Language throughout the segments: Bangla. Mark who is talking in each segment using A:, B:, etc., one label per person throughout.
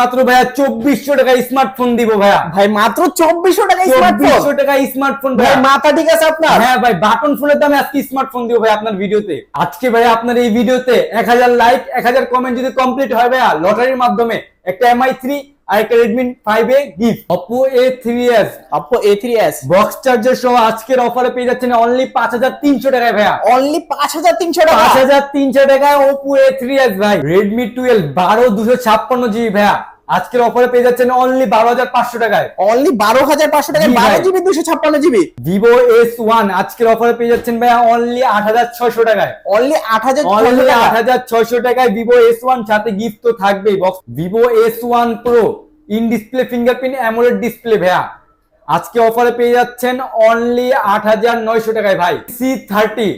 A: মাত্র ভাইয়া 2400 টাকা স্মার্টফোন দিব ভাইয়া।
B: ভাই মাত্র 2400 টাকা স্মার্টফোন।
A: 2400 টাকা স্মার্টফোন
B: ভাই মাথা ঠিক আছে আপনার?
A: হ্যাঁ ভাই, বাটন ফোনের দামে আজকে স্মার্টফোন দিব ভাই আপনার ভিডিওতে। আজকে ভাই আপনার এই ভিডিওতে 1000 লাইক 1000 কমেন্ট যদি কমপ্লিট হয় ভাইয়া, লটারির মাধ্যমে একটা Mi3 আর একটা Redmi 5A gift. Oppo A3s box charger সহ আজকের অফারে পেয়ে যাচ্ছেন অনলি 5300 টাকায় ভাইয়া।
B: অনলি 5300 টাকা।
A: 5300 টাকায় Oppo A3s ভাই। Redmi 12 12256GB ভাইয়া আজকের অফারে পেয়ে যাচ্ছেন অনলি 12500 টাকায়।
B: অনলি 12500 টাকায় 12GB 256GB।
A: Vivo S1 আজকের অফারে পেয়ে যাচ্ছেন ভাইয়া অনলি 8600 টাকায়।
B: অনলি
A: 8600 টাকায় Vivo S1, সাথে গিফট তো থাকবেই box. Vivo S1 Pro in display fingerprint AMOLED display ভাইয়া আজকে অফারে পেয়ে যাচ্ছেন অনলি 8900 টাকায় ভাই। C30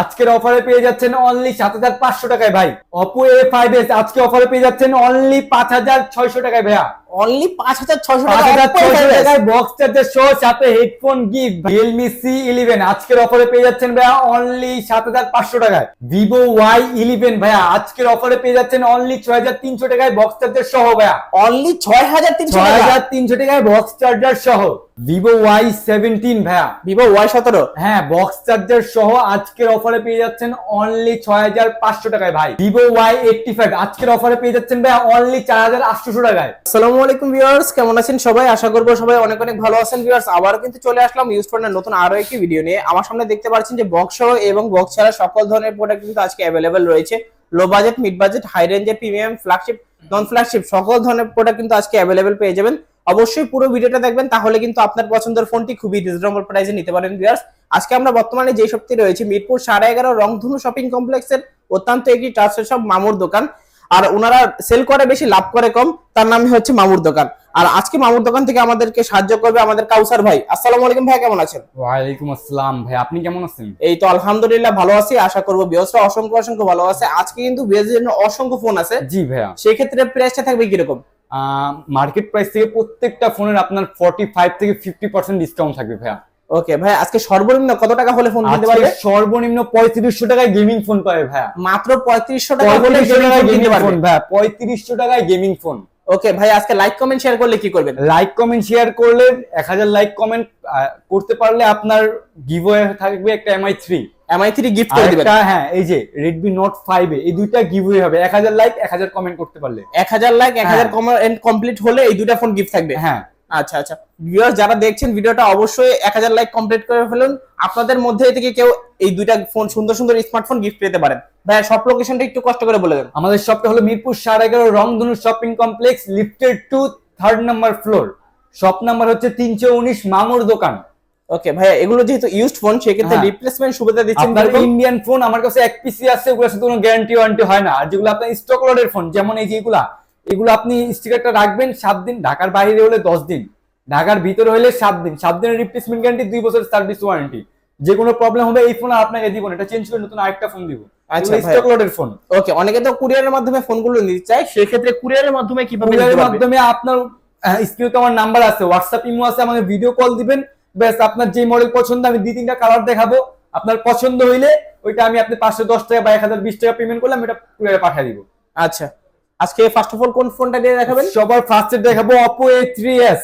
A: আজকের অফারে পেয়ে যাচ্ছেন অনলি 7500 টাকায় ভাই। Oppo A5s আজকে অফারে পেয়ে যাচ্ছেন অনলি 5600 টাকায় ভাইয়া।
B: অনলি 5600
A: টাকায় বক্স চার্জার সহ সাথে হেডফোন গিফট। Realme C11 আজকের অফারে পেয়ে যাচ্ছেন ভাইয়া অনলি 7500 টাকায়। Vivo Y11 ভাইয়া আজকের অফারে পেয়ে যাচ্ছেন অনলি 6300 টাকায় বক্স চার্জার সহ ভাইয়া।
B: অনলি
A: 6300 টাকায় বক্স চার্জার সহ। Vivo Y17 ভাইয়া।
B: Vivo Y17
A: হ্যাঁ, বক্স চার্জার সহ আজকের অফারে পেয়ে যাচ্ছেন অনলি 6500 টাকায় ভাই। Vivo Y85 আজকের অফারে পেয়ে যাচ্ছেন ভাইয়া অনলি 4800 টাকায়।
B: আসসালামু আলাইকুম ভিউয়ার্স, কেমন আছেন সবাই? আশা করব সবাই অনেক অনেক ভালো আছেন ভিউয়ার্স। আবারো কিন্তু চলে আসলাম ইউজ ফোনের নতুন আরো একটি ভিডিও নিয়ে। আমার সামনে দেখতে পাচ্ছেন যে বক্স সহ এবং বক্স ছাড়া সকল ধরনের প্রোডাক্ট কিন্তু আজকে अवेलेबल রয়েছে। Low budget, mid budget, high রেঞ্জের, প্রিমিয়াম, ফ্ল্যাগশিপ, নন ফ্ল্যাগশিপ সকল ধরনের প্রোডাক্ট কিন্তু আজকে अवेलेबल পেয়ে যাবেন। অবশ্যই পুরো ভিডিওটা দেখবেন, তাহলে কিন্তু আপনার পছন্দের ফোনটি খুবই রিজনেবল প্রাইসে নিতে পারেন ভিউয়ার্স। আজকে আমরা বর্তমানে যে শপটি রয়েছে মিরপুর 11.5 রংধনু শপিং কমপ্লেক্সের অত্যন্ত একটি ট্রাস্টেড শপ মামুর দোকান। আর ওনারা সেল করে বেশি, লাভ করে কম, তার নামই হচ্ছে মামুর দোকান। আর আজকে মামুর দোকান থেকে আমাদেরকে সাহায্য করবে আমাদের কাউসার ভাই। আসসালামু আলাইকুম ভাই, কেমন আছেন?
A: ওয়ালাইকুম আসসালাম ভাই, আপনি কেমন আছেন?
B: এই তো আলহামদুলিল্লাহ ভালো আছি, আশা করব ভিউয়ার্সরা অসংখ্য অসংখ্য ভালো আছে। আজকে কিন্তু ভিউয়ার্সদের জন্য অসংখ্য ফোন আছে।
A: জি ভাইয়া।
B: সেই ক্ষেত্রে প্রাইসটা থাকবে কি রকম?
A: মার্কেট প্রাইস থেকে প্রত্যেকটা ফোনের আপনার 45 থেকে 50% ডিসকাউন্ট থাকবে ভাইয়া।
B: ওকে ভাই, আজকে সর্বনিম্ন কত টাকা হলে ফোন কিনতে পারবে?
A: সর্বনিম্ন 3500 টাকায় গেমিং ফোন পাবে ভাইয়া।
B: মাত্র 3500 টাকা হলে গেমিং ফোন
A: ভাইয়া। 3500 টাকায় গেমিং ফোন।
B: ওকে ভাই, আজকে লাইক কমেন্ট শেয়ার করলে কি করবেন?
A: লাইক কমেন্ট শেয়ার করলে 1000 লাইক কমেন্ট করতে পারলে আপনার গিভওয়ে থাকবে একটা Mi3
B: গিফট করে দিবেন।
A: হ্যাঁ, এই যে Redmi Note 5A এই দুইটা গিভওয়ে হবে 1000 লাইক 1000 কমেন্ট করতে পারলে।
B: 1000 লাইক 1000 কমেন্ট কমপ্লিট হলে এই দুইটা ফোন গিফট থাকবে।
A: হ্যাঁ
B: আচ্ছা আচ্ছা, ভিউয়ার্স যারা দেখছেন ভিডিওটা অবশ্যই 1000 লাইক কমপ্লিট করে ফেলুন। আপনাদের মধ্যে থেকে কেউ এই দুইটা ফোন, সুন্দর সুন্দর স্মার্টফোন গিফট পেতে পারেন। ভাই সব লোকেশনটা একটু কষ্ট করে বলে দেন।
A: আমাদের শপটা হলো মিরপুর 11.5 রংধনু shopping complex, lifted to 3rd number floor. Shop number হচ্ছে 319, মামুর দোকান।
B: ওকে ভাইয়া, এগুলো যেহেতু ইউজড ফোন সেক্ষেত্রে রিপ্লেসমেন্ট সুবিধা দিচ্ছেন।
A: আপনার ইন্ডিয়ান ফোন আমার কাছে এক পিসি আছে, ওগুলোর সাথে কোনো গ্যারান্টি ওয়ারেন্টি হয় না। আর যেগুলো আপনার স্টক লটের ফোন, যেমন এই যে এগুলো আপনি স্টিকারটা রাখবেন 7 দিন, ঢাকার বাইরে হলে 10 দিন, ঢাকার ভিতরে হলে 7 দিন। 7 দিনের রিপ্লেসমেন্ট গ্যারান্টি, 2 বছরের সার্ভিস ওয়ারেন্টি। যে কোনো প্রবলেম হবে এই ফোন আপনাকে দিব না, এটা চেঞ্জ করে নতুন আরেকটা ফোন দিব।
B: আচ্ছা,
A: স্টক লটের ফোন।
B: ওকে, অনেকে তো কুরিয়ারের মাধ্যমে ফোনগুলো নিতে চায়, সেই ক্ষেত্রে কুরিয়ারের মাধ্যমে কিভাবে নিতে পারবে?
A: কুরিয়ারের মাধ্যমে আপনার স্ক্রিনে তো আমার নাম্বার আছে, হোয়াটসঅ্যাপ, ইমো আছে, আমাদের ভিডিও কল দিবেন। বেশ, আপনার যে মডেল পছন্দ আমি 2-3টা কালার দেখাবো, আপনার পছন্দ হইলে ওইটা আমি আপনি 510 টাকা বা 1020 টাকা পেমেন্ট করলে আমি এটা কুরিয়ারে পাঠিয়ে দিব।
B: আচ্ছা, আজকে ফার্স্ট অফ অল কোন ফোনটা দিয়ে দেখাবেন?
A: সবার ফার্স্টে দেখাবো Oppo A3s।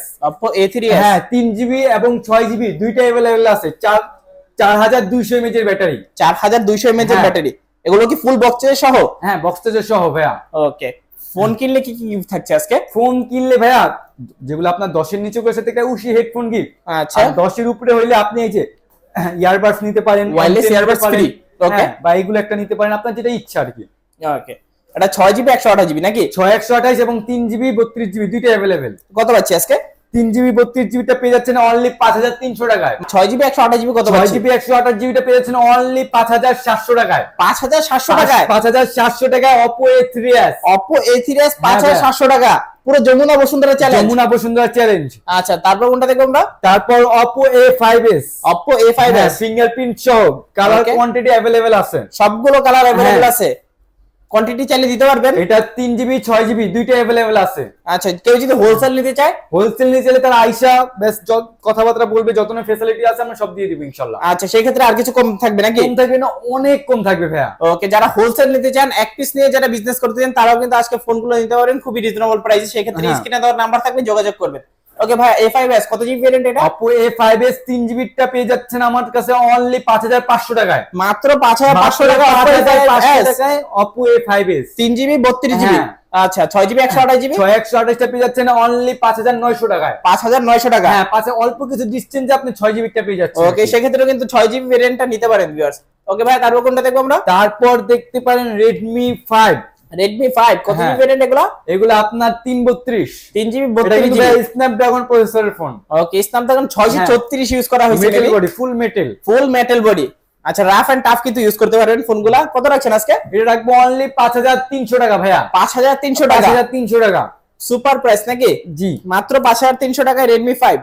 A: হ্যাঁ, 3GB এবং 6GB দুইটা अवेलेबल আছে। 4200 mAh এর ব্যাটারি।
B: 4200 mAh এর ব্যাটারি। এগুলো কি ফুল বক্স চার্জার সহ?
A: হ্যাঁ, বক্স চার্জার সহ ভাইয়া।
B: ওকে, ফোন কিনলে কি কি গিফট থাকছে আজকে?
A: ফোন কিনলে ভাইয়া যেগুলো আপনার 10 এর নিচে করে সেটা উশি হেডফোন গিফট।
B: আচ্ছা,
A: আর 10 এর উপরে হইলে আপনি এই যে ইয়ারবাডস নিতে পারেন,
B: ওয়্যারলেস ইয়ারবাডস ফ্রি। ওকে,
A: বা এগুলো একটা নিতে পারেন, আপনার যেটা ইচ্ছা আর কি।
B: ওকে, এটা 6GB 128GB নাকি?
A: 6 128 এবং 3GB 32GB দুইটা अवेलेबल।
B: কত পাচ্ছি আজকে?
A: 3GB 32GB টা পেয়ে যাচ্ছেন অনলি 5300 টাকায়।
B: 6GB 128GB কত পাচ্ছি?
A: 6GB 128GB টা পেয়ে যাচ্ছেন অনলি 5700 টাকায়।
B: 5700 টাকায়?
A: 5700 টাকায় Oppo A3s।
B: Oppo A3s 5700 টাকা, পুরো যমুনা বসুন্ধরা চ্যালেঞ্জ।
A: যমুনা বসুন্ধরা চ্যালেঞ্জ।
B: আচ্ছা, তারপর কোনটা দেখব আমরা?
A: তারপর Oppo A5s।
B: Oppo A5s
A: fingerprint সহ কালার কোয়ান্টিটি अवेलेबल আছে,
B: সবগুলো কালার अवेलेबल আছে। কোয়ান্টিটি চাইলে দিতে পারবেন?
A: এটা 3GB 6GB দুইটা अवेलेबल আছে।
B: আচ্ছা, কেউ যদি হোলসেল নিতে চায়?
A: হোলসেল নিতে চাইলে তারা আইসা বেশ কথাবার্তা বলবে, যত না ফ্যাসিলিটি আছে আমরা সব দিয়ে দিব ইনশাআল্লাহ।
B: আচ্ছা, সেই ক্ষেত্রে আর কিছু কম থাকবে নাকি?
A: কম থাকবে না, অনেক কম থাকবে ভাইয়া।
B: ওকে, যারা হোলসেল নিতে চান, এক পিস নিয়ে যারা বিজনেস করতে চান, তারাও কিন্তু আজকে ফোনগুলো নিতে পারেন খুবই রিজনেবল প্রাইসে। সেই ক্ষেত্রে
A: হ্যাঁ।
B: স্ক্রিনে দেওয়ার নাম্বার থাকবে, যোগাযোগ করবেন। ওকে ভাই, A5s কত জিবি ভেরিয়েন্ট এটা?
A: Oppo A5s 3GB টা পেয়ে যাচ্ছেন আমার কাছে অনলি 5500 টাকায়।
B: মাত্র 5500 টাকা।
A: 5500 টাকায় Oppo A5s
B: 3GB 32GB।
A: হ্যাঁ।
B: আচ্ছা, 6GB 128GB
A: 628 টা পেয়ে যাচ্ছেন অনলি 5900 টাকায়।
B: 5900 টাকা।
A: হ্যাঁ, পাশে অল্প কিছু ডিসটেন্সে আপনি 6GB টা পেয়ে যাচ্ছেন।
B: ওকে, সেক্ষেত্রে কিন্তু 6GB ভেরিয়েন্টটা নিতে পারেন ভিউয়ার্স। ওকে ভাই, তারপর কোনটা দেখবো আমরা?
A: তারপর দেখতে পারেন Redmi 5।
B: Redmi 5 কত জিবি
A: হ্যাঁ।
B: ভেরিয়েন্ট এগুলো?
A: এগুলো আপনার 332।
B: 3GB
A: এটা কিন্তু
B: 32GB।
A: স্ন্যাপড্রাগন প্রসেসরের ফোন।
B: ওকে, স্ন্যাপড্রাগন 634 ইউজ করা হয়েছে।
A: মেটাল বডি, ফুল মেটাল।
B: ফুল মেটাল বডি। আচ্ছা, রাফ এন্ড টাফ কিন্তু ইউজ করতে পারবেন ফোনগুলা। কত রাখছেন আজকে?
A: এটা রাখবো অনলি 5300 টাকা ভাইয়া।
B: 5300 টাকা।
A: 5300 টাকা।
B: সুপার প্রাইস নাকি?
A: জি।
B: মাত্র 5300 টাকায় Redmi 5।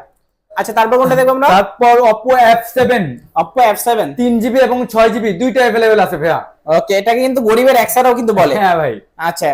B: আচ্ছা, তারপর কোনটা দেখবো আমরা?
A: তারপর Oppo F7
B: Oppo F7
A: 3GB এবং 6GB দুইটা अवेलेबल আছে ভাইয়া।
B: ওকে, এটাকে কিন্তু গরিবের একসারাও কিন্তু বলে।
A: হ্যাঁ ভাই।
B: আচ্ছা,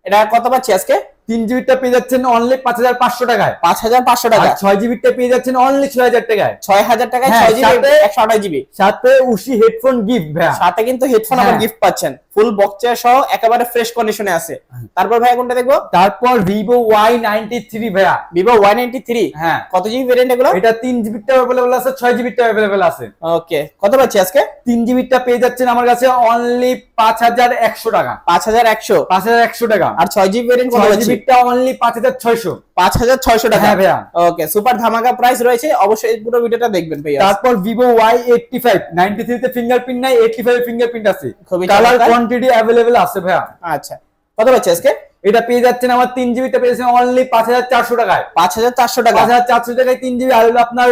B: এটা কত পাচ্ছি আজকে?
A: 3GB টা পেয়ে যাচ্ছেন অনলি 5500 টাকায়।
B: 5500 টাকা।
A: আর 6GB টা পেয়ে যাচ্ছেন অনলি 6000 টাকায়।
B: 6000 টাকায়
A: হ্যাঁ,
B: 6GB
A: সাথে
B: 128GB।
A: সাথে উশি হেডফোন গিফট ভাইয়া।
B: সাথে কিন্তু হেডফোন আবার
A: হ্যাঁ।
B: গিফট পাচ্ছেন, ফুল বক্স সহ একেবারে ফ্রেশ কন্ডিশনে আছে। তারপর ভাই কোনটা দেখবো?
A: তারপর Vivo Y93 ভাইয়া।
B: Vivo Y93।
A: হ্যাঁ।
B: কত জিবি ভেরিয়েন্ট এগুলো?
A: এটা 3GB টা अवेलेबल আছে, 6GB টা अवेलेबल আছে।
B: ওকে, কত পাচ্ছি আজকে?
A: 3GB টা পেয়ে যাচ্ছেন আমার কাছে অনলি 5100 টাকা।
B: 5100।
A: 5100 টাকা।
B: আর 6GB ভেরিয়েন্ট কত পাচ্ছি?
A: 6GB টা অনলি 5600।
B: 5600 টাকা।
A: হ্যাঁ ভাইয়া।
B: ওকে, সুপার ধামাকা প্রাইস রয়েছে, অবশ্যই পুরো ভিডিওটা দেখবেন ভাইয়া।
A: তারপর Vivo Y85 93 তে ফিঙ্গারপ্রিন্ট নাই, 85 এ ফিঙ্গারপ্রিন্ট আছে।
B: খুবই
A: কালার
B: চমৎকার।
A: কোয়ান্টিটি अवेलेबल আছে ভাইয়া।
B: আচ্ছা, কত পাচ্ছি আজকে?
A: এটা পেয়ে যাচ্ছেন আমার 3GB টা পেয়ে যাচ্ছেন অনলি 5400 টাকায়।
B: 5400 টাকা।
A: 5400 টাকায় 3GB, আর হলো আপনার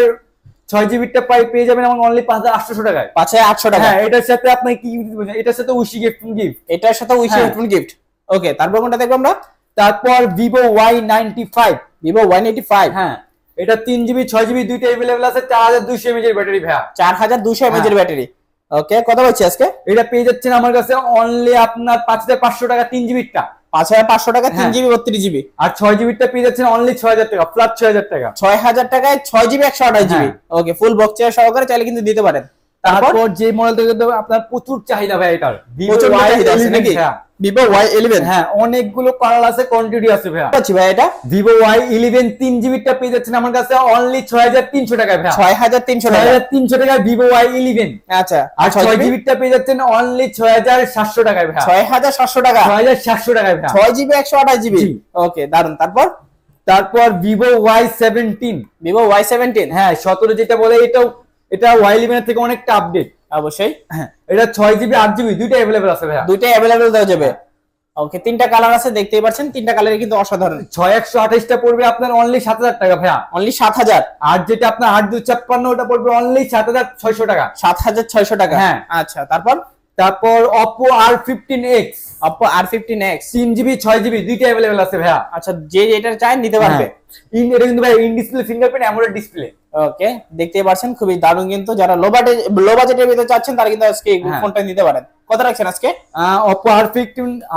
A: 6GB টা পেয়ে যাবেন আমার অনলি 5800 টাকায়।
B: 5800 টাকা।
A: হ্যাঁ, এটার সাথে আপনি কি গিফট দিবেন? এটার সাথে উশি গিফট।
B: এটার সাথে উইশ
A: হ্যাঁ।
B: Headphone gift. ওকে, তারপর কোনটা দেখবো আমরা?
A: তারপর Vivo Y95।
B: Vivo Y95।
A: হ্যাঁ, এটা 3GB 6GB দুইটা अवेलेबल আছে, 4200 mAh এর ব্যাটারি ভাইয়া।
B: 4200 mAh এর
A: হ্যাঁ।
B: ব্যাটারি। ওকে, কত পাচ্ছি আজকে?
A: এটা পেয়ে যাচ্ছেন আমার কাছে অনলি আপনার 5500 টাকা 3GB টা।
B: 5500 টাকা
A: হ্যাঁ।
B: 3GB 32GB।
A: আর 6GB টা পেয়ে যাচ্ছেন অনলি 6000 টাকা, ফ্ল্যাট 6000 টাকা।
B: 6000 টাকায় 6GB 128GB।
A: হ্যাঁ।
B: ওকে, ফুল বক্স সহকারে চাইলে কিন্তু দিতে পারেন।
A: তারপর যে মডেলটা কিন্তু আপনার প্রচুর চাহিদা ভাই এটার, Vivo
B: প্রচুর চাহিদা আছে
A: Y11
B: নাকি?
A: ভাইয়া।
B: Vivo Y11।
A: হ্যাঁ, অনেকগুলো কালার আছে, কোয়ান্টিটি আছে ভাইয়া।
B: পাচ্ছি ভাই এটা?
A: Vivo Y11 3GB টা পেয়ে যাচ্ছেন আমার কাছে অনলি 6300 টাকায় ভাইয়া।
B: 6300 টাকা।
A: 6300 টাকায় Vivo Y11।
B: আচ্ছা,
A: আর 6GB টা পেয়ে যাচ্ছেন অনলি 6700 টাকায় ভাইয়া।
B: 6700 টাকা।
A: 6700 টাকায় ভাইয়া।
B: 6GB 128GB।
A: জি।
B: ওকে, দারুন।
A: তারপর Vivo Y17।
B: Vivo Y17।
A: হ্যাঁ, 17 যেটা বলে এটা Y11 এর থেকে অনেকটা আপডেট।
B: অবশ্যই।
A: হ্যাঁ, এটা 6GB 8GB দুইটা अवेलेबल আছে ভাইয়া।
B: দুইটাই अवेलेबल দেওয়া যাবে। ওকে, তিনটা কালার আছে, দেখতেই পাচ্ছেন, তিনটা কালারই কিন্তু অসাধারণ।
A: 6128 টা পড়বে আপনার অনলি 7000 টাকা ভাইয়া।
B: অনলি 7000।
A: আর যেটা আপনার 8256 ওটা পড়বে অনলি 7600 টাকা।
B: 7600 টাকা।
A: হ্যাঁ।
B: আচ্ছা, তারপর
A: Oppo R15X
B: Oppo R15X
A: 3GB 6GB দুইটা अवेलेबल আছে ভাইয়া।
B: আচ্ছা, যে যেটা চায় নিতে পারবে।
A: এটা কিন্তু ভাই in display fingerprint AMOLED display.
B: Okay, দেখতেই পাচ্ছেন, খুবই দারুণ কিন্তু। যারা লো বাজেটের ভিতরে চাচ্ছেন তারা কিন্তু আজকে এই
A: হ্যাঁ।
B: ফোনটা নিতে পারেন। কত রাখছেন আজকে?
A: Oppo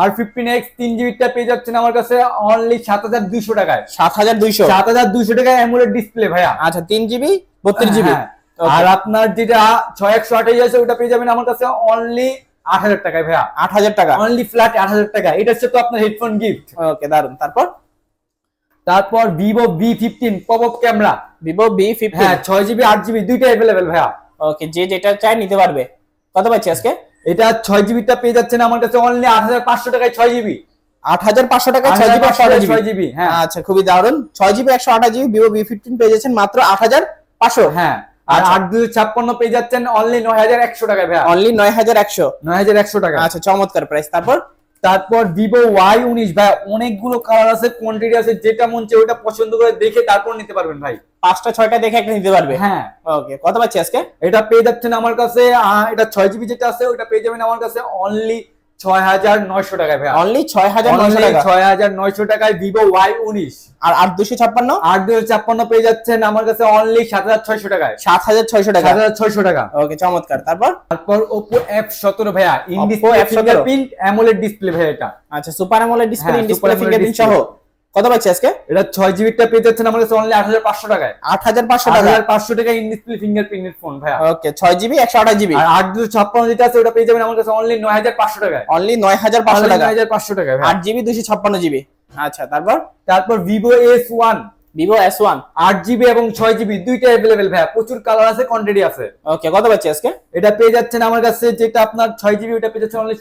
A: R15X 3GB টা পেয়ে যাচ্ছেন আমার কাছে অনলি 7200 টাকায়।
B: 7200।
A: 7200 টাকায় অ্যামোলেড ডিসপ্লে ভাইয়া।
B: আচ্ছা, 3GB 32GB।
A: হ্যাঁ। আর আপনার যেটা 6128 আছে ওটা পেয়ে যাবেন আমার কাছে অনলি 8000 টাকায় ভাইয়া।
B: 8000 টাকা।
A: অনলি ফ্ল্যাট 8000 টাকা। এটা হচ্ছে তো আপনার হেডফোন গিফট।
B: ওকে, দারুণ।
A: তারপর Vivo V15 popup camera.
B: Vivo V15।
A: হ্যাঁ, 6GB 8GB দুইটা अवेलेबल ভাইয়া।
B: ওকে, যে যেটা চায় নিতে পারবে। কত পাচ্ছি আজকে?
A: এটা 6GB টা পেয়ে যাচ্ছেন আমার কাছে অনলি 8500 টাকায় 6GB।
B: 8500 টাকায় 6GB
A: 6GB। হ্যাঁ।
B: আচ্ছা, খুবই দারুণ। 6GB 128GB Vivo V15 পেয়ে যাচ্ছেন মাত্র 8500।
A: হ্যাঁ। আর
B: আচ্ছা।
A: 8256 পেয়ে যাচ্ছেন অনলি 9100 টাকায় ভাইয়া।
B: অনলি 9100।
A: 9100 টাকা।
B: আচ্ছা, চমৎকার প্রাইস।
A: তারপর Vivo Y19 ভাই, অনেকগুলো কালার আছে, কোয়ান্টিটি আছে, যেটা মন চায় ওটা পছন্দ করে দেখে তারপর নিতে পারবেন ভাই।
B: 5টা 6টা দেখে একটা নিতে পারবে।
A: হ্যাঁ।
B: ওকে, কত পাচ্ছি আজকে?
A: এটা পেয়ে যাচ্ছেন আমার কাছে এটা 6GB যেটা আছে ওটা পেয়ে যাবেন আমার কাছে অনলি 6,900 টাকায় ভাইয়া।
B: অনলি 6,900 টাকা।
A: 6,900 টাকায় ভিভো Y19।
B: আর 8,256?
A: 8,256 পেয়ে যাচ্ছেন আমার কাছে অনলি 7,600 টাকায়।
B: 7,600 টাকা।
A: 7,600 টাকা।
B: ওকে, চমৎকার। তারপর
A: Oppo F17 ভাইয়া, in
B: Oppo
A: display
B: F17
A: fingerprint AMOLED display ভাইয়া এটা।
B: আচ্ছা, সুপার অ্যামোলেড ডিসপ্লে,
A: হ্যাঁ,
B: in display
A: Super AMOLED
B: fingerprint
A: display।
B: সহ কত পাচ্ছি আজকে?
A: এটা 6GB টা পেয়ে যাচ্ছেন আমার কাছে অনলি 8,500 টাকায়।
B: 8,500 টাকা।
A: 8,500 টাকা ইন ডিসপ্লে ফিঙ্গারপ্রিন্টের ফোন ভাইয়া।
B: ওকে, 6GB 128GB।
A: আর 8,256 যেটা আছে ওটা পেয়ে যাবেন আমার কাছে অনলি 9,500 টাকায়।
B: অনলি 9,500 টাকা।
A: 9,500 টাকায় ভাইয়া।
B: 8GB 256GB। আচ্ছা,
A: তারপর Vivo S1,
B: Vivo S1
A: 8GB এবং 6GB দুইটা अवेलेबल ভাইয়া। প্রচুর কালার আছে, কোয়ান্টিটি আছে।
B: ওকে, কত পাচ্ছি আজকে?
A: এটা পেয়ে যাচ্ছেন আমার কাছে যেটা আপনার 6GB ওটা পেয়ে যাচ্ছেন অনলি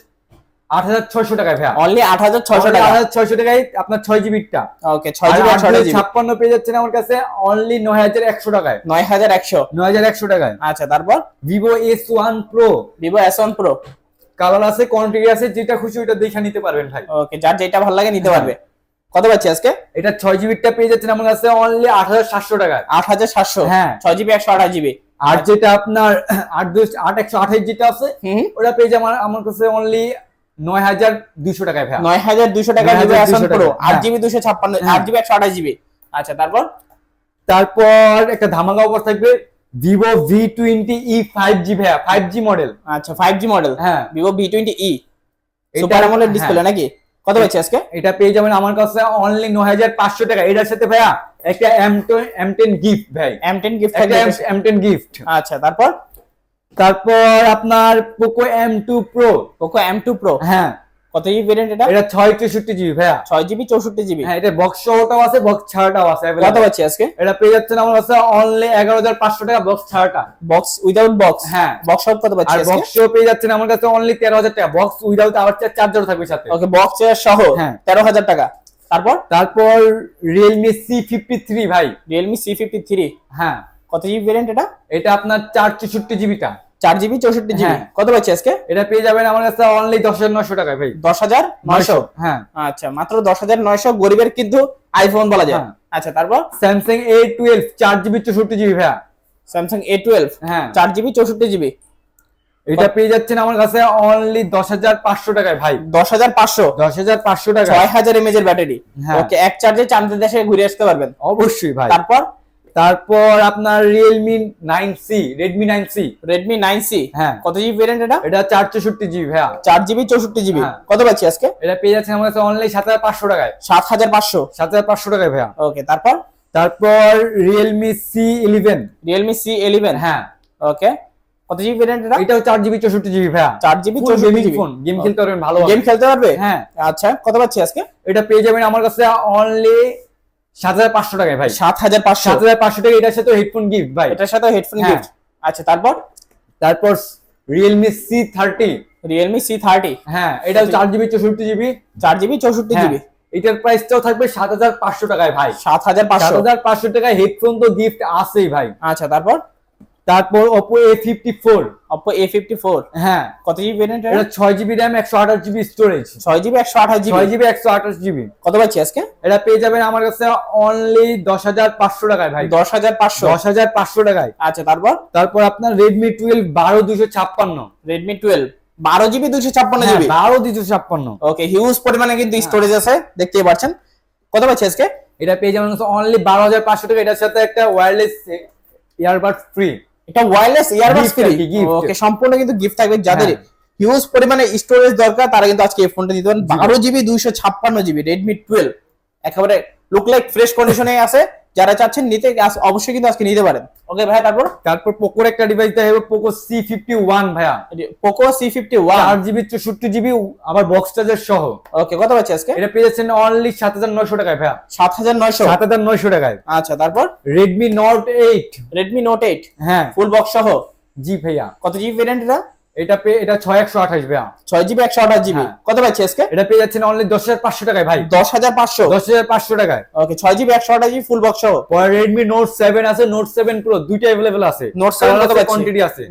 A: 8,600 টাকায় ভাইয়া।
B: অনলি 8,600 টাকা।
A: 8,600 টাকায় আপনার 6GB টা।
B: ওকে, 6GB 128GB।
A: 56 পেয়ে যাচ্ছেন আমার কাছে অনলি 9,100 টাকায়।
B: 9,100।
A: 9,100 টাকায়।
B: আচ্ছা, তারপর
A: Vivo S1 Pro,
B: Vivo S1 Pro।
A: Colour আছে, কোয়ান্টিটি আছে, যেটা খুশি ওটা দেখে নিতে পারবেন ভাই।
B: ওকে, যার যেটা ভালো লাগে নিতে পারবে। কত পাচ্ছি আজকে?
A: এটা 6GB টা পেয়ে যাচ্ছেন আমার কাছে অনলি 8,700 টাকায়।
B: 8,700।
A: হ্যাঁ।
B: 6GB 128GB।
A: আর যেটা আপনার 8,128 যেটা আছে ওটা পেয়ে যাবেন আমার কাছে অনলি 9,200 টাকায় ভাই।
B: 9,200 টাকা Vivo
A: 9,200
B: S1 Pro,
A: টাকা।
B: 8GB 256, 8GB 128GB। আচ্ছা,
A: তারপর একটা ধামাকা অফার থাকবে Vivo V20e 5G ভাইয়া, 5G মডেল।
B: আচ্ছা, 5G মডেল।
A: হ্যাঁ।
B: Vivo V20e
A: এটা-
B: সুপার অ্যামোলেড ডিসপ্লে
A: হ্যাঁ।
B: নাকি? কত পাচ্ছি আজকে?
A: এটা পেয়ে যাবেন আমার কাছে অনলি 9,500 টাকা। এটার সাথে ভাইয়া একটা M10 গিফট ভাই।
B: M10 গিফট
A: একটা
B: থাকবে।
A: M10 gift.
B: আচ্ছা, তারপর
A: আপনার Poco M2 Pro।
B: Poco M2 Pro
A: হ্যাঁ,
B: কত জিবি ভেরিয়েন্ট এটা?
A: এটা 664GB ভাইয়া।
B: 6GB 64GB।
A: হ্যাঁ, এটা বক্স সহটাও আছে, বক্স ছাড়াটাও আছে
B: কত
A: available।
B: পাচ্ছি আজকে?
A: এটা পেয়ে যাচ্ছেন আমার কাছে অনলি 11,500 টাকা বক্স ছাড়াটা।
B: Box without box?
A: হ্যাঁ।
B: বক্স সব কত পাচ্ছি
A: আর
B: আজকে?
A: বক্স পেয়ে যাচ্ছেন আমার কাছে অনলি 13,000 টাকা। বক্স উইদাউট আবার চার্জার থাকবে সাথে।
B: ওকে, বক্স সহ
A: হ্যাঁ।
B: 13,000 টাকা।
A: তারপর Realme C53 ভাই।
B: Realme C53
A: হ্যাঁ,
B: কত জিবি ভেরিয়েন্ট এটা?
A: এটা আপনার 464GB টা।
B: 4GB 64GB।
A: হ্যাঁ।
B: কত পাচ্ছি আজকে?
A: এটা পেয়ে যাবেন আমার কাছে অনলি 10,900 টাকায় ভাই।
B: 10,900।
A: হ্যাঁ।
B: আচ্ছা, মাত্র 10,900 গরিবের কিন্তু আইফোন বলা যায়।
A: হ্যাঁ।
B: আচ্ছা, তারপর
A: Samsung A12 4GB 64GB ভাইয়া।
B: Samsung A12
A: হ্যাঁ।
B: 4GB 64GB।
A: এটা পেয়ে যাচ্ছেন আমার কাছে অনলি 10,500 টাকায় ভাই।
B: 10,500।
A: 10,500 টাকা।
B: 6,000 mAh এর ব্যাটারি।
A: হ্যাঁ।
B: ওকে, এক চার্জে চাঁদের দেশে ঘুরে আসতে পারবেন।
A: অবশ্যই ভাই।
B: তারপর
A: আপনার Redmi 9C।
B: Redmi 9C
A: হ্যাঁ।
B: কত জিবি ভেরিয়েন্ট এটা?
A: এটা 464GB ভাইয়া।
B: 4GB 64GB।
A: হ্যাঁ।
B: কত পাচ্ছি আজকে?
A: এটা পেয়ে যাচ্ছেন আমার কাছে অনলি 7,500 টাকায়।
B: 7,500।
A: 7,500 টাকায় ভাইয়া।
B: ওকে, তারপর
A: Realme C11।
B: Realme C11।
A: হ্যাঁ।
B: ওকে, কত জিবি ভেরিয়েন্ট এটা?
A: এটাও 4GB 64GB ভাইয়া।
B: 4GB
A: Full
B: 64GB
A: gaming phone, game খেলতে পারবেন ভালো।
B: গেম খেলতে পারবে?
A: হ্যাঁ।
B: আচ্ছা, কত পাচ্ছি আজকে?
A: এটা পেয়ে যাবেন আমার কাছে অনলি 7,500 টাকায় ভাই।
B: 7,500।
A: 7,500 টাকা। এটার সাথে হেডফোন গিফট ভাই।
B: এটার সাথে হেডফোন
A: হ্যাঁ।
B: গিফট। আচ্ছা,
A: তারপর Realme C30।
B: Realme C30
A: হ্যাঁ, এটাও 4GB 64GB।
B: 4GB 64GB।
A: এটার প্রাইসটাও থাকবে 7,500 টাকায় ভাই।
B: 7,500।
A: 7,500 টাকায় হেডফোন তো গিফট আছেই ভাই।
B: আচ্ছা,
A: তারপর Oppo A54।
B: Oppo A54
A: হ্যাঁ,
B: কত জিবি ভেরিয়েন্ট
A: এটা 6GB RAM 128GB storage.
B: 6GB 128GB।
A: 6GB 128GB।
B: কত পাচ্ছি আজকে?
A: এটা পেয়ে যাবেন আমার কাছে অনলি 10,500 টাকায় ভাই।
B: 10,500।
A: 10,500 টাকায়।
B: আচ্ছা,
A: তারপর আপনার Redmi 12 12,256।
B: Redmi 12 12GB 256GB।
A: 12,256।
B: ওকে, হিউজ পরিমাণে কিন্তু স্টোরেজ আছে, দেখতেই পাচ্ছেন। কত পাচ্ছি আজকে?
A: এটা পেয়ে যাবেন অনলি 12,500 টাকা। এটার সাথে একটা ওয়্যারলেস ইয়ারবাড ফ্রি।
B: এটা ওয়্যারলেস ইয়ারবাডস
A: Gift
B: ফ্রি।
A: আর কি, gift।
B: ওকে, সম্পূর্ণ কিন্তু গিফট থাকবে। যাদের
A: হ্যাঁ।
B: হিউজ পরিমাণে স্টোরেজ দরকার তারা কিন্তু আজকে এই ফোনটা নিতে পারেন। 12GB 256GB Redmi 12 একেবারে লুক লাইক ফ্রেশ কন্ডিশনে আছে। যারা চাচ্ছেন নিতে অবশ্যই কিন্তু আজকে নিতে পারেন। ওকে ভাই,
A: তারপর পোকোর একটা ডিভাইস দেখাবো, Poco C51 ভাইয়া।
B: Poco C51
A: 8GB 64GB আবার বক্স চার্জার সহ।
B: ওকে, কত পাচ্ছি আজকে?
A: এটা পেয়ে যাচ্ছেন অনলি 7,900 টাকায় ভাইয়া।
B: 7,900।
A: 7,900 টাকায়।
B: আচ্ছা, তারপর
A: Redmi Note 8।
B: Redmi Note 8
A: হ্যাঁ,
B: ফুল বক্স সহ।
A: জি ভাইয়া।
B: কত জিবি ভেরিয়েন্ট এটা?
A: এটা 6,128 ভাইয়া।
B: 6GB 128GB।
A: হ্যাঁ।
B: কত পাচ্ছি আজকে?
A: এটা পেয়ে যাচ্ছেন অনলি 10,500 টাকায় ভাই।
B: 10,500।
A: 10,500 টাকায়।
B: ওকে, 6GB 128GB ফুল বক্স সহ।
A: পরে Redmi Note 7 আছে, Note 7 Pro দুইটা अवेलेबल আছে।
B: Note 7 কত পাচ্ছি?
A: কোয়ান্টিটি আছে।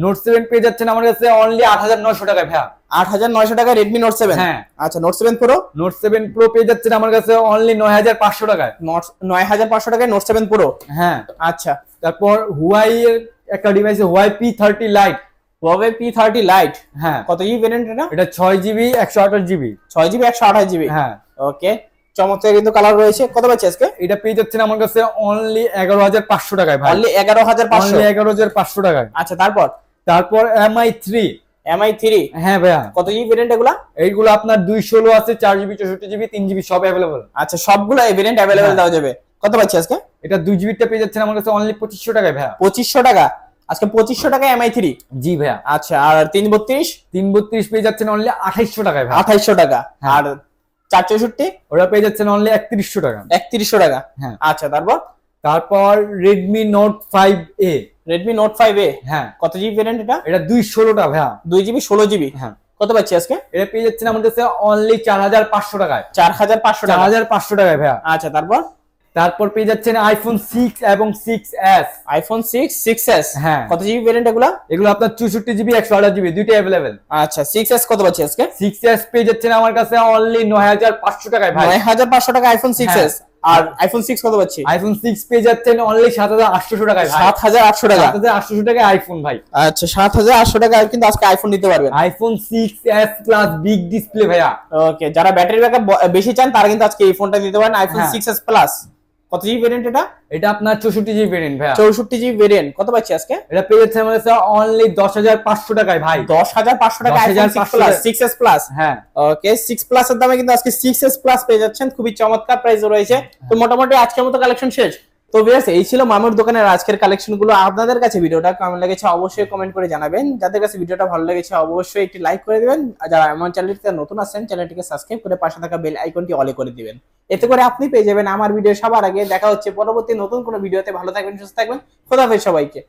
B: Note 7
A: পেয়ে যাচ্ছেন আমার কাছে অনলি 8,900 টাকায় ভাইয়া।
B: 8,900 টাকা Redmi Note 7।
A: হ্যাঁ।
B: আচ্ছা, Note 7 Pro?
A: Note 7 Pro পেয়ে যাচ্ছেন আমার কাছে অনলি 9,500 টাকায়।
B: 9,500 টাকায় Note 7 Pro।
A: হ্যাঁ।
B: আচ্ছা,
A: তারপর Huawei এর একটা device Huawei P30 Lite
B: Huawei P30 Lite
A: হ্যাঁ
B: কত জিবি ভেরিয়েন্ট এটা?
A: এটা 6GB 128GB।
B: 6GB 128GB।
A: হ্যাঁ
B: ওকে, চমৎকার কিন্তু কালার রয়েছে। কত পাচ্ছি আজকে?
A: এটা পেয়ে যাচ্ছেন আমার কাছে অনলি 11,500 টাকায় ভাই।
B: অনলি 11,500।
A: অনলি 11,500 টাকায়।
B: আচ্ছা, তারপর
A: MI3।
B: MI3
A: হ্যাঁ ভাইয়া,
B: কত জিবি ভেরিয়েন্ট এগুলা?
A: এইগুলো আপনার 216 আছে, 4GB 64GB 3GB সব অ্যাভেলেবল।
B: আচ্ছা, সবগুলো এই ভেরিয়েন্ট अवेलेबल দেওয়া যাবে। কত পাচ্ছি আজকে?
A: এটা 2GB টা পেয়ে যাচ্ছেন আমার কাছে অনলি 2500 টাকায় ভাইয়া।
B: 2500 টাকা আজকে, 2500 টাকায় MI3।
A: জি ভাইয়া।
B: আচ্ছা, আর 332
A: 332 পেয়ে যাচ্ছেন অনলি 2800 টাকায় ভাই।
B: 2800 টাকা।
A: হ্যাঁ।
B: আর 464
A: ওটা পেয়ে যাচ্ছেন অনলি 3100 টাকা।
B: 3100 টাকা।
A: হ্যাঁ।
B: আচ্ছা,
A: তারপর Redmi Note 5A।
B: Redmi Note 5A
A: হ্যাঁ
B: কত জিবি ভেরিয়েন্ট এটা?
A: এটা 216 টা ভাইয়া।
B: 2GB 16GB।
A: হ্যাঁ।
B: কত পাচ্ছি আজকে?
A: এটা পেয়ে যাচ্ছেন আমাদের কাছে অনলি 4500 টাকায়।
B: 4500 টাকা।
A: 4500 টাকায় ভাইয়া।
B: আচ্ছা,
A: তারপর পেয়ে যাচ্ছেন iPhone 6 এবং 6s।
B: iPhone 6 6s
A: হ্যাঁ।
B: কত জিবি ভেরিয়েন্ট এগুলা?
A: এগুলো আপনার 64GB 128GB দুইটাই अवेलेबल।
B: আচ্ছা, 6s কত পাচ্ছি আজকে?
A: 6s পেয়ে যাচ্ছেন আমার কাছে অনলি 9500 টাকায় ভাই।
B: 9500 টাকা iPhone 6s। আর iPhone 6 কত পাচ্ছি?
A: iPhone 6 পেয়ে যাচ্ছেন অনলি 7800 টাকায় ভাই।
B: 7800 টাকা।
A: 7800 টাকায় আইফোন ভাই।
B: আচ্ছা, 7800 টাকা কিন্তু আজকে আইফোন নিতে পারবেন।
A: iPhone 6s plus big display ভাইয়া।
B: ওকে, যারা ব্যাটারি ব্যাকআপ বেশি চান তারা কিন্তু আজকে এই ফোনটা নিতে পারেন, আইফোন
A: হ্যাঁ।
B: 6s plus. কত জিবি ভেরিয়েন্ট এটা?
A: এটা আপনার 64GB ভেরিয়েন্ট ভাইয়া।
B: 64GB variant. কত পাচ্ছি আজকে?
A: এটা পেয়ে যাচ্ছে আমাদের কাছে অনলি 10500 টাকায় ভাই।
B: 10500 টাকা আইফোন 6
A: 10500
B: প্লাস 6s প্লাস।
A: হ্যাঁ।
B: ওকে, 6 প্লাস এর দামে কিন্তু আজকে 6s প্লাস পেয়ে যাচ্ছেন, খুবই চমৎকার প্রাইসে রয়েছে। তো মোটামুটি আজকের মতো কালেকশন শেষ। তো ভিউয়ার্স, এই ছিল মামুর দোকানের আজকের কালেকশন গুলো। আপনাদের কাছে ভিডিওটা কেমন লেগেছে অবশ্যই কমেন্ট করে জানাবেন। যাদের কাছে ভিডিওটা ভালো লেগেছে অবশ্যই একটি লাইক করে দিবেন। আর যারা আমার চ্যানেলটিতে নতুন আছেন চ্যানেলটিকে সাবস্ক্রাইব করে পাশে থাকা বেল আইকনটি অলে করে দিবেন। এতে করে আপনি পেয়ে যাবেন আমার ভিডিও সবার আগে। দেখা হচ্ছে পরবর্তী নতুন কোনো ভিডিওতে। ভালো থাকবেন, সুস্থ থাকবেন। খোদা হাফেজ সবাইকে।